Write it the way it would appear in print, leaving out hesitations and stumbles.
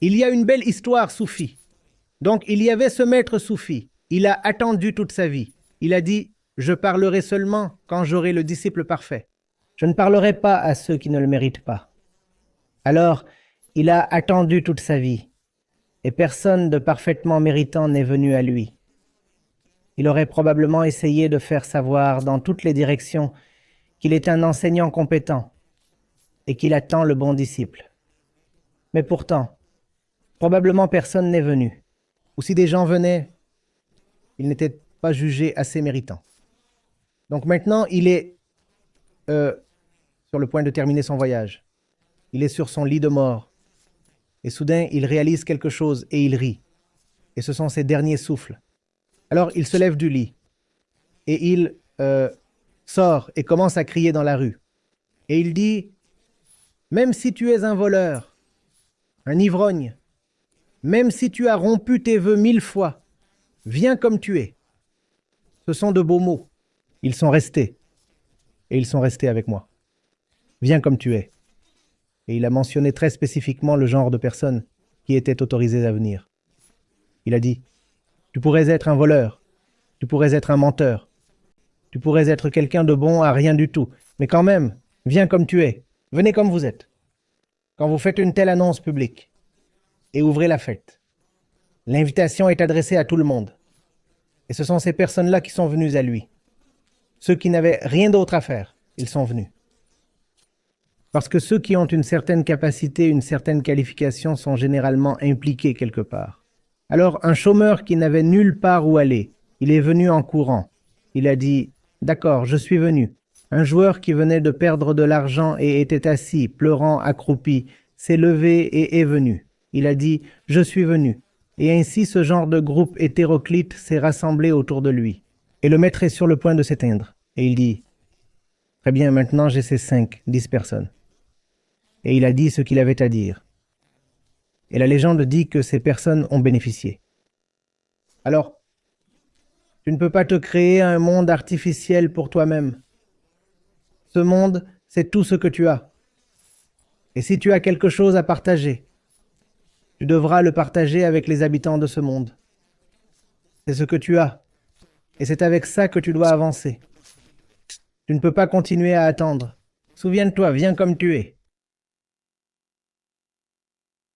Il y a une belle histoire soufie. Donc, il y avait ce maître soufi. Il a attendu toute sa vie. Il a dit, je parlerai seulement quand j'aurai le disciple parfait. Je ne parlerai pas à ceux qui ne le méritent pas. Alors, il a attendu toute sa vie, et personne de parfaitement méritant n'est venu à lui. Il aurait probablement essayé de faire savoir dans toutes les directions qu'il est un enseignant compétent et qu'il attend le bon disciple. Mais pourtant, probablement personne n'est venu. Ou si des gens venaient, ils n'étaient pas jugés assez méritants. Donc maintenant, il est sur le point de terminer son voyage. Il est sur son lit de mort. Et soudain, il réalise quelque chose et il rit. Et ce sont ses derniers souffles. Alors, il se lève du lit. Et il sort et commence à crier dans la rue. Et il dit, même si tu es un voleur, un ivrogne, même si tu as rompu tes vœux 1000 fois, viens comme tu es. Ce sont de beaux mots. Ils sont restés. Et ils sont restés avec moi. Viens comme tu es. Et il a mentionné très spécifiquement le genre de personnes qui étaient autorisées à venir. Il a dit, tu pourrais être un voleur, tu pourrais être un menteur, tu pourrais être quelqu'un de bon à rien du tout, mais quand même, viens comme tu es, venez comme vous êtes. Quand vous faites une telle annonce publique, et ouvrez la fête, l'invitation est adressée à tout le monde. Et ce sont ces personnes-là qui sont venues à lui. Ceux qui n'avaient rien d'autre à faire, ils sont venus. Parce que ceux qui ont une certaine capacité, une certaine qualification sont généralement impliqués quelque part. Alors un chômeur qui n'avait nulle part où aller, il est venu en courant. Il a dit, d'accord, je suis venu. Un joueur qui venait de perdre de l'argent et était assis, pleurant, accroupi, s'est levé et est venu. Il a dit, je suis venu. Et ainsi ce genre de groupe hétéroclite s'est rassemblé autour de lui. Et le maître est sur le point de s'éteindre. Et il dit, très bien, maintenant j'ai ces 5, 10 personnes. Et il a dit ce qu'il avait à dire. Et la légende dit que ces personnes ont bénéficié. Alors, tu ne peux pas te créer un monde artificiel pour toi-même. Ce monde, c'est tout ce que tu as. Et si tu as quelque chose à partager, tu devras le partager avec les habitants de ce monde. C'est ce que tu as. Et c'est avec ça que tu dois avancer. Tu ne peux pas continuer à attendre. Souviens-toi, viens comme tu es.